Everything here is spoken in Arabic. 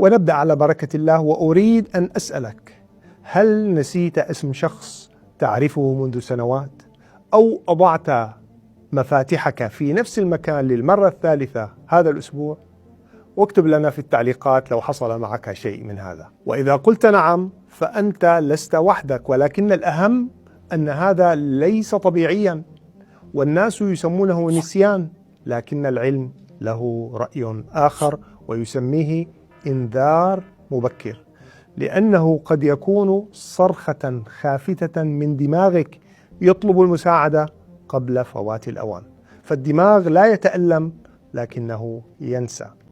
ونبدأ على بركة الله. وأريد أن أسألك: هل نسيت اسم شخص تعرفه منذ سنوات؟ أو أضعت مفاتيحك في نفس المكان للمرة الثالثة هذا الأسبوع؟ واكتب لنا في التعليقات لو حصل معك شيء من هذا. وإذا قلت نعم فأنت لست وحدك، ولكن الأهم أن هذا ليس طبيعيا، والناس يسمونه نسيان، لكن العلم له رأي آخر ويسميه إنذار مبكر، لأنه قد يكون صرخة خافتة من دماغك يطلب المساعدة قبل فوات الأوان. فالدماغ لا يتألم لكنه ينسى.